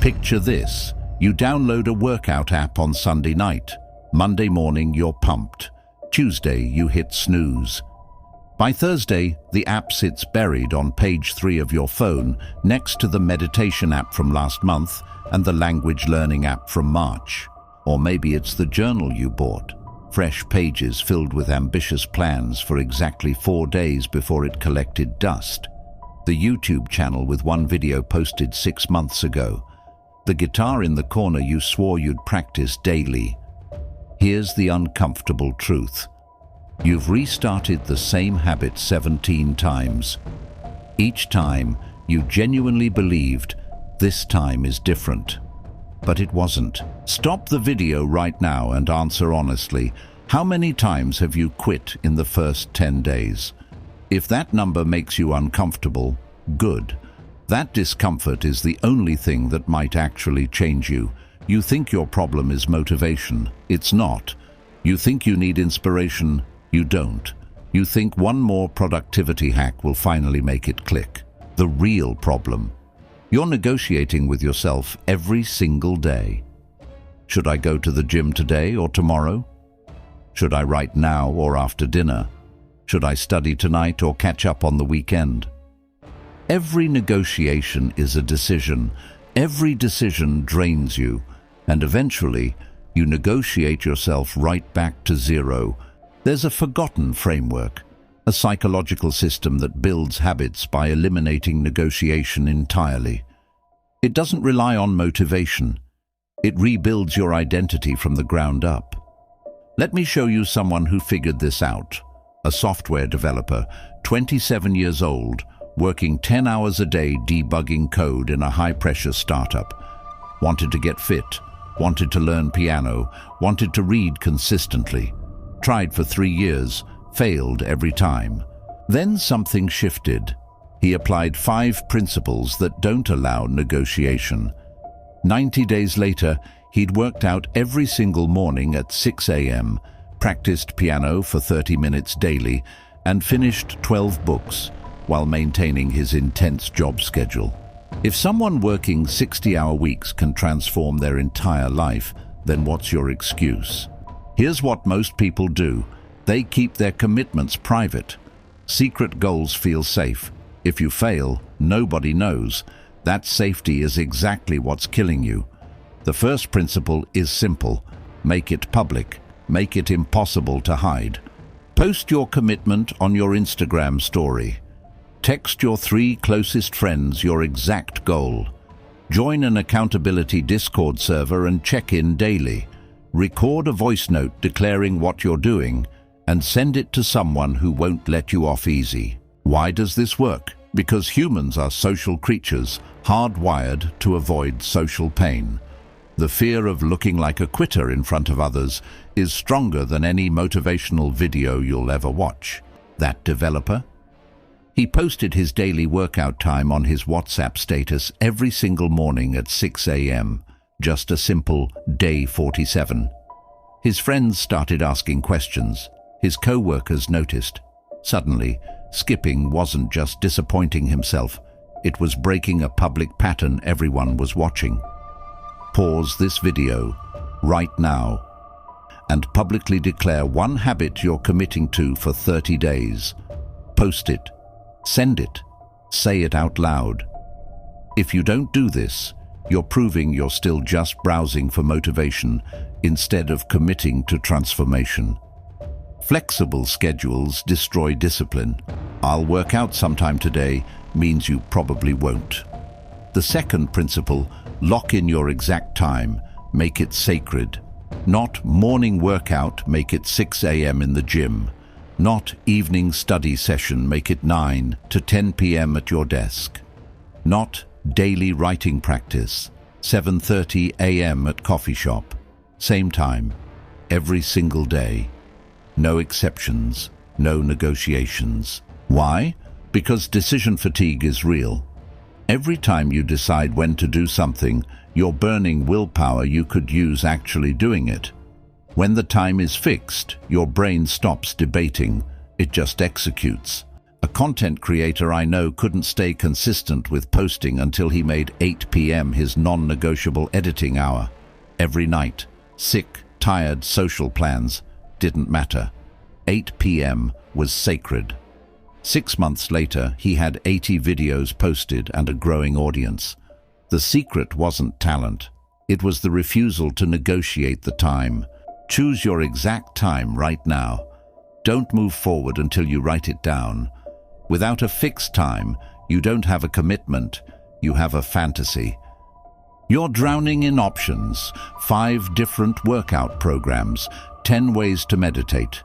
Picture this. You download a workout app on Sunday night. Monday morning, you're pumped. Tuesday, you hit snooze. By Thursday, the app sits buried on page 3 of your phone, next to the meditation app from last month and the language learning app from March. Or maybe it's the journal you bought. Fresh pages filled with ambitious plans for exactly 4 days before it collected dust. The YouTube channel with one video posted 6 months ago. The guitar in the corner you swore you'd practice daily. Here's the uncomfortable truth. You've restarted the same habit 17 times. Each time, you genuinely believed, this time is different. But it wasn't. Stop the video right now and answer honestly. How many times have you quit in the first 10 days? If that number makes you uncomfortable, good. That discomfort is the only thing that might actually change you. You think your problem is motivation. It's not. You think you need inspiration. You don't. You think one more productivity hack will finally make it click. The real problem. You're negotiating with yourself every single day. Should I go to the gym today or tomorrow? Should I write now or after dinner? Should I study tonight or catch up on the weekend? Every negotiation is a decision. Every decision drains you, and eventually you negotiate yourself right back to zero. There's a forgotten framework, a psychological system that builds habits by eliminating negotiation entirely. It doesn't rely on motivation. It rebuilds your identity from the ground up. Let me show you someone who figured this out. A software developer, 27 years old, working 10 hours a day debugging code in a high-pressure startup. Wanted to get fit, wanted to learn piano, wanted to read consistently. Tried for 3 years, failed every time. Then something shifted. He applied 5 principles that don't allow negotiation. 90 days later, he'd worked out every single morning at 6 a.m., practiced piano for 30 minutes daily, and finished 12 books while maintaining his intense job schedule. If someone working 60-hour weeks can transform their entire life, then what's your excuse? Here's what most people do. They keep their commitments private. Secret goals feel safe. If you fail, nobody knows. That safety is exactly what's killing you. The first principle is simple. Make it public. Make it impossible to hide. Post your commitment on your Instagram story. Text your 3 closest friends your exact goal. Join an accountability Discord server and check in daily. Record a voice note declaring what you're doing and send it to someone who won't let you off easy. Why does this work? Because humans are social creatures, hardwired to avoid social pain. The fear of looking like a quitter in front of others is stronger than any motivational video you'll ever watch. That developer? He posted his daily workout time on his WhatsApp status every single morning at 6 a.m., just a simple day 47. His friends started asking questions. His co-workers noticed. Suddenly, skipping wasn't just disappointing himself, it was breaking a public pattern everyone was watching. Pause this video right now and publicly declare one habit you're committing to for 30 days. Post it. Send it. Say it out loud. If you don't do this, you're proving you're still just browsing for motivation instead of committing to transformation. Flexible schedules destroy discipline. I'll work out sometime today means you probably won't. The second principle, lock in your exact time, make it sacred. Not morning workout, make it 6 a.m. in the gym. Not evening study session, make it 9 to 10 p.m. at your desk. Not daily writing practice, 7:30 a.m. at coffee shop. Same time, every single day. No exceptions, no negotiations. Why? Because decision fatigue is real. Every time you decide when to do something, you're burning willpower you could use actually doing it. When the time is fixed, your brain stops debating, it just executes. A content creator I know couldn't stay consistent with posting until he made 8 p.m. his non-negotiable editing hour. Every night, sick, tired, social plans, didn't matter. 8 p.m. was sacred. 6 months later, he had 80 videos posted and a growing audience. The secret wasn't talent. It was the refusal to negotiate the time. Choose your exact time right now. Don't move forward until you write it down. Without a fixed time, you don't have a commitment, you have a fantasy. You're drowning in options, 5 different workout programs, 10 ways to meditate,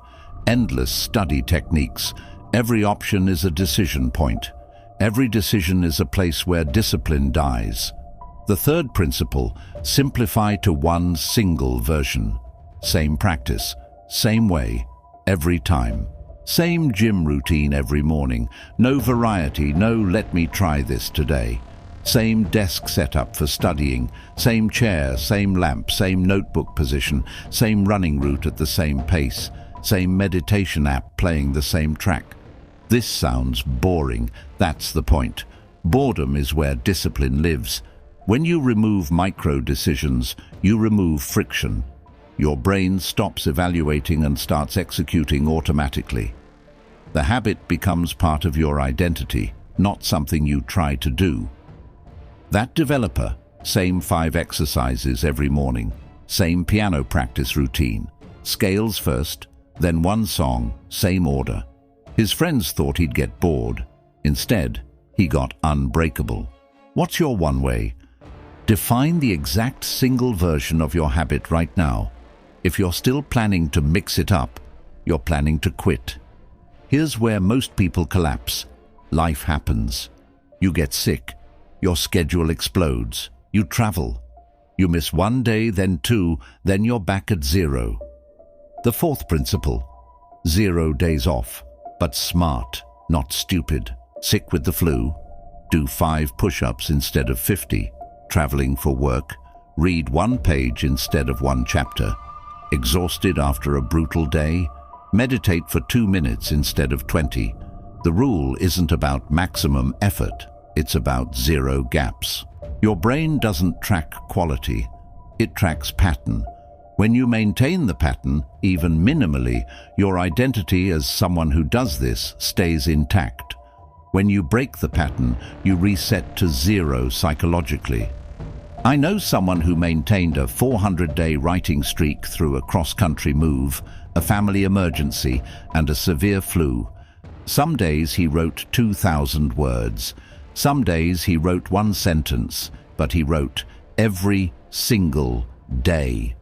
endless study techniques. Every option is a decision point. Every decision is a place where discipline dies. The third principle, simplify to one single version. Same practice, same way, every time. Same gym routine every morning. No variety, no let me try this today. Same desk setup for studying, same chair, same lamp, same notebook position, same running route at the same pace, same meditation app playing the same track. This sounds boring. That's the point. Boredom is where discipline lives. When you remove micro decisions, you remove friction. Your brain stops evaluating and starts executing automatically. The habit becomes part of your identity, not something you try to do. That developer, same 5 exercises every morning, same piano practice routine, scales first, then one song, same order. His friends thought he'd get bored. Instead, he got unbreakable. What's your one way? Define the exact single version of your habit right now. If you're still planning to mix it up, you're planning to quit. Here's where most people collapse. Life happens. You get sick. Your schedule explodes. You travel. You miss 1 day, then 2, then you're back at 0. The fourth principle. 0 days off, but smart, not stupid. Sick with the flu? Do 5 push-ups instead of 50. Traveling for work? Read 1 page instead of 1 chapter. Exhausted after a brutal day? Meditate for 2 minutes instead of 20. The rule isn't about maximum effort, it's about 0 gaps. Your brain doesn't track quality, it tracks pattern. When you maintain the pattern, even minimally, your identity as someone who does this stays intact. When you break the pattern, you reset to 0 psychologically. I know someone who maintained a 400-day writing streak through a cross-country move, a family emergency, and a severe flu. Some days he wrote 2,000 words. Some days he wrote 1 sentence, but he wrote every single day.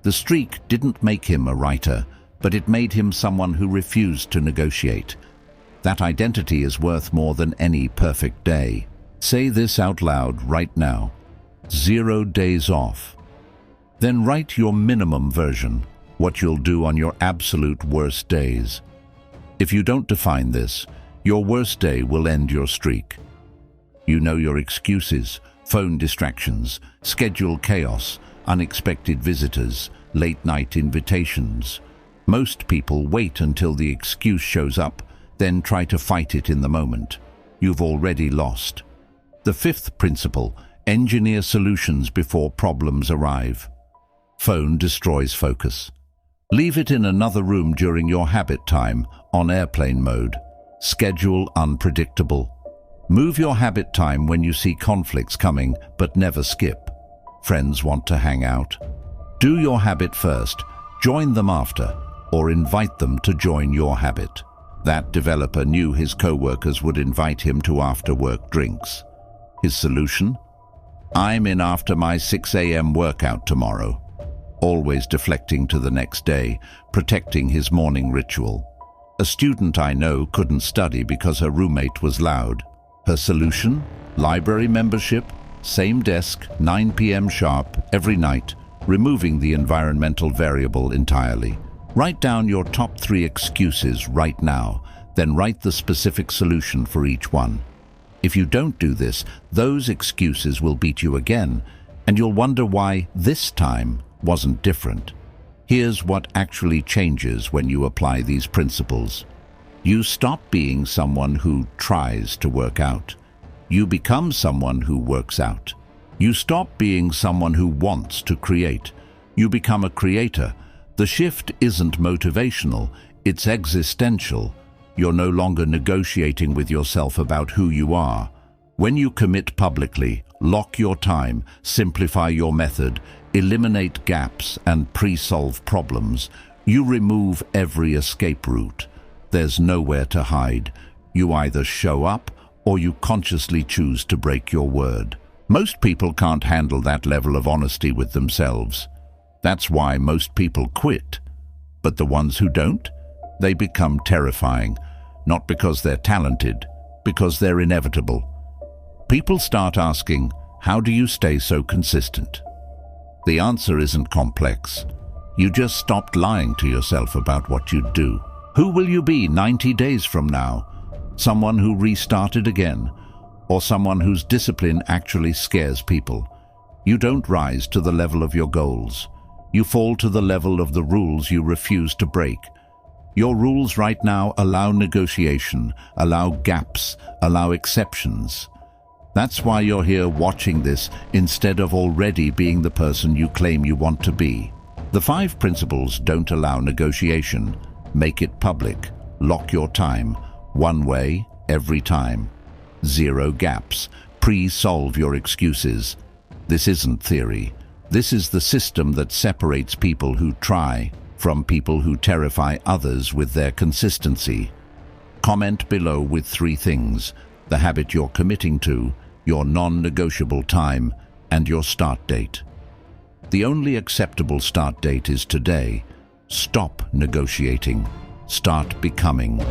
The streak didn't make him a writer, but it made him someone who refused to negotiate. That identity is worth more than any perfect day. Say this out loud right now. 0 days off. Then write your minimum version, what you'll do on your absolute worst days. If you don't define this, your worst day will end your streak. You know your excuses, phone distractions, schedule chaos, unexpected visitors, late-night invitations. Most people wait until the excuse shows up, then try to fight it in the moment. You've already lost. The fifth principle: engineer solutions before problems arrive. Phone destroys focus. Leave it in another room during your habit time, on airplane mode. Schedule unpredictable. Move your habit time when you see conflicts coming, but never skip. Friends want to hang out. Do your habit first, join them after, or invite them to join your habit. That developer knew his co-workers would invite him to after-work drinks. His solution? I'm in after my 6 a.m. workout tomorrow. Always deflecting to the next day, protecting his morning ritual. A student I know couldn't study because her roommate was loud. Her solution? Library membership, same desk, 9 p.m. sharp, every night, removing the environmental variable entirely. Write down your top 3 excuses right now, then write the specific solution for each one. If you don't do this, those excuses will beat you again, and you'll wonder why this time wasn't different. Here's what actually changes when you apply these principles. You stop being someone who tries to work out. You become someone who works out. You stop being someone who wants to create. You become a creator. The shift isn't motivational, it's existential. You're no longer negotiating with yourself about who you are. When you commit publicly, lock your time, simplify your method, eliminate gaps and pre-solve problems, you remove every escape route. There's nowhere to hide. You either show up or you consciously choose to break your word. Most people can't handle that level of honesty with themselves. That's why most people quit. But the ones who don't, they become terrifying, not because they're talented, because they're inevitable. People start asking, how do you stay so consistent? The answer isn't complex. You just stopped lying to yourself about what you'd do. Who will you be 90 days from now? Someone who restarted again, or someone whose discipline actually scares people? You don't rise to the level of your goals. You fall to the level of the rules you refuse to break. Your rules right now allow negotiation, allow gaps, allow exceptions. That's why you're here watching this instead of already being the person you claim you want to be. The 5 principles don't allow negotiation. Make it public. Lock your time. One way, every time. 0 gaps. Pre-solve your excuses. This isn't theory. This is the system that separates people who try from people who terrify others with their consistency. Comment below with 3 things: the habit you're committing to, your non-negotiable time, and your start date. The only acceptable start date is today. Stop negotiating. Start becoming.